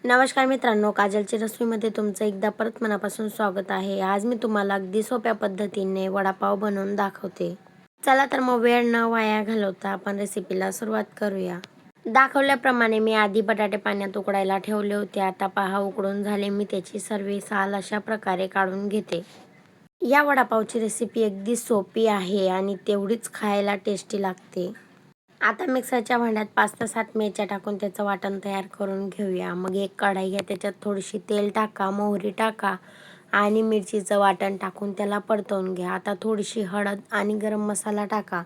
नमस्कार मित्रांनो, काजलची रसोईमध्ये तुमचं एकदा परत मनापासून स्वागत आहे। आज मी तुम्हाला अगदी सोप्या पद्धतीने वडापाव बनवून दाखवते। चला तर मग वेळ न वाया घालवता आपण रेसिपीला सुरुवात करूया। दाखवल्याप्रमाणे मी आधी बटाटे पाण्यात उकडायला ठेवले होते। आता पहा उकडून झाले, मी त्याची सर्व साल अशा प्रकारे काढून घेते। या वडापावची रेसिपी अगदी सोपी आहे आणि तेवढीच खायला टेस्टी लागते। आता मिक्सरच्या भांड्यात 5 ते 7 मिरच्या टाकून त्याचं वाटण तयार करून घेऊया। मग एक कढाई घ्या, त्याच्यात थोडीशी तेल टाका, मोहरी टाका आणि मिरचीचं वाटण टाकून त्याला परतवून घ्या। आता थोडीशी हळद आणि गरम मसाला टाका,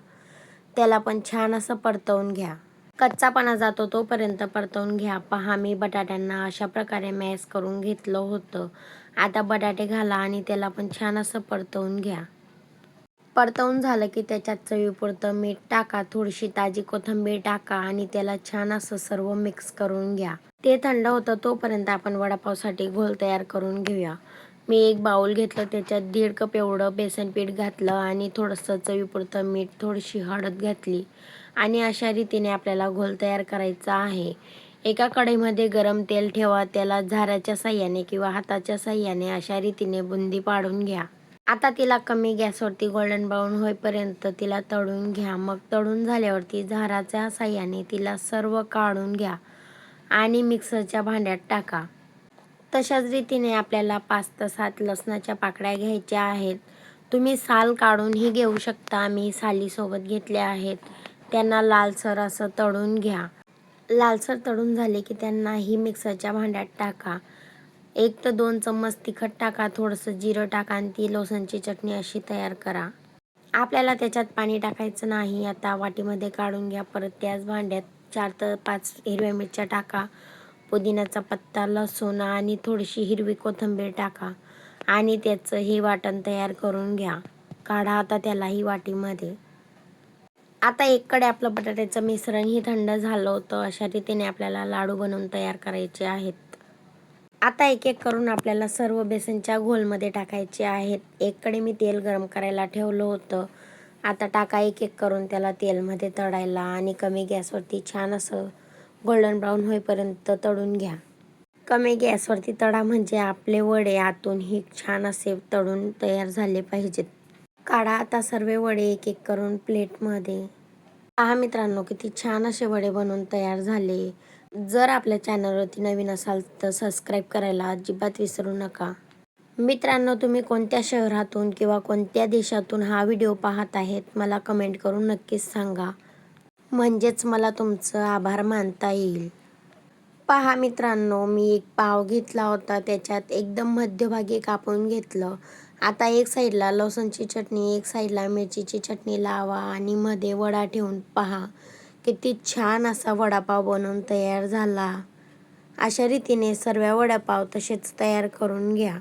त्याला पण छान असं परतवून घ्या। कच्चापणा जातो तोपर्यंत परतवून घ्या। पहा मी बटाट्यांना अशा प्रकारे मॅश करून घेतलं होतं। आता बटाटे घाला आणि त्याला पण छान असं परतवून घ्या। परतवून झालं की त्याच्यात चवीपुरतं मीठ टाका, थोडीशी ताजी कोथिंबीर टाका आणि त्याला छान असं सर्व मिक्स करून घ्या। ते थंड होतं तोपर्यंत आपण वडापावसाठी घोल तयार करून घेऊया। मी एक बाउल घेतलं, त्याच्यात 1.5 कप एवढं बेसन पीठ घातलं आणि थोडंसं चवीपुरतं मीठ, थोडीशी हळद घातली आणि अशा रीतीने आपल्याला घोल तयार करायचा आहे। एका कढईमध्ये गरम तेल ठेवा, त्याला झाऱ्याच्या साहाय्याने किंवा हाताच्या साहाय्याने अशा रीतीने बुंदी पाडून घ्या। आता तिला कमी गॅसवरती गोल्डन ब्राऊन होईपर्यंत तिला तळून घ्या। मग तळून झाल्यावरती झाराच्या साहाय्याने तिला सर्व काढून घ्या आणि मिक्सरच्या भांड्यात टाका। तशाच रीतीने आपल्याला 5 ते 7 लसणाच्या पाकळ्या घ्यायच्या आहेत। तुम्ही साल काढूनही घेऊ शकता, मी सालीसोबत घेतल्या आहेत। त्यांना लालसर असं तळून घ्या। लालसर तळून झाले की त्यांनाही मिक्सरच्या भांड्यात टाका। 1 ते 2 चम्मच तिखट टाका, थोडंसं जिरं टाका आणि ती लसणाची चटणी अशी तयार करा। आपल्याला त्याच्यात पाणी टाकायचं नाही। आता वाटीमध्ये काढून घ्या। परत त्याच भांड्यात 4 ते 5 हिरव्या मिरच्या टाका, पुदिन्याचा पत्ता, लसूण आणि थोडीशी हिरवी कोथिंबीर टाका आणि त्याचं हे वाटण तयार करून घ्या। काढा आता त्यालाही वाटीमध्ये। आता एकीकडे आपलं बटाट्याचं मिश्रणही थंड झालं होतं। अशा रीतीने आपल्याला लाडू बनवून तयार करायचे आहेत। आता एक एक करून आपल्याला सर्व बेसनच्या घोलमध्ये टाकायचे आहेत। एकीकडे मी तेल गरम करायला ठेवलं होतं। आता टाका एक एक करून त्याला तेलमध्ये तळायला आणि कमी गॅसवरती छान असं गोल्डन ब्राऊन होईपर्यंत तळून घ्या। कमी गॅसवरती तळा म्हणजे आपले वडे आतूनही छान असे तळून तयार झाले पाहिजेत। काढा आता सर्व वडे एक एक करून प्लेटमध्ये। पहा मित्रांनो, किती छान असे वडे बनवून तयार झाले। जर आपल्या चॅनलवरती नवीन असाल तर सबस्क्राईब करायला अजिबात विसरू नका। मित्रांनो, तुम्ही कोणत्या शहरातून किंवा कोणत्या देशातून हा व्हिडिओ पाहत आहेत मला कमेंट करून नक्कीच सांगा, म्हणजेच मला तुमचं आभार मानता येईल। पहा मित्रांनो, मी एक पाव घेतला होता, त्याच्यात एकदम मध्यभागी कापून घेतलं। आता एक साईडला लसूणची चटणी, एक साईडला मिरचीची चटणी लावा आणि मध्ये वडा ठेवून पहा किती छान असा वडापाव बनवून तयार झाला। अशा रीतीने सर्व वडापाव तसेच तयार करून घ्या।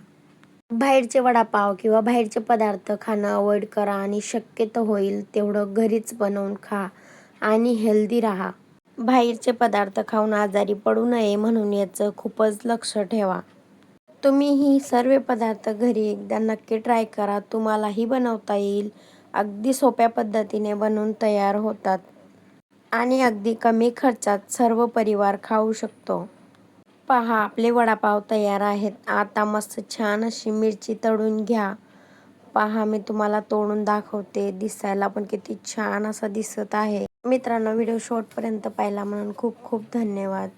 बाहेरचे वडापाव किंवा बाहेरचे पदार्थ खाणं अवॉइड करा आणि शक्यतो होईल तेवढं घरीच बनवून खा आणि हेल्दी राहा। बाहेरचे पदार्थ खाऊन आजारी पडू नये म्हणून याचं खूपच लक्ष ठेवा। तुम्ही ही सर्व पदार्थ घरी एकदा नक्की ट्राय करा, तुम्हालाही बनवता येईल। अगदी सोप्या पद्धतीने बनवून तयार होतात आणि अगदी कमी खर्चात सर्व परिवार खाऊ शकतो। पहा आपले वडापाव तयार आहेत। आता मस्त छान अशी मिरची तळून घ्या। पहा मी तुम्हाला तोडून दाखवते, दिसायला पण किती छान असं दिसत आहे। मित्रांनो, व्हिडिओ शेवटपर्यंत पाहिला म्हणून खूप खूप धन्यवाद।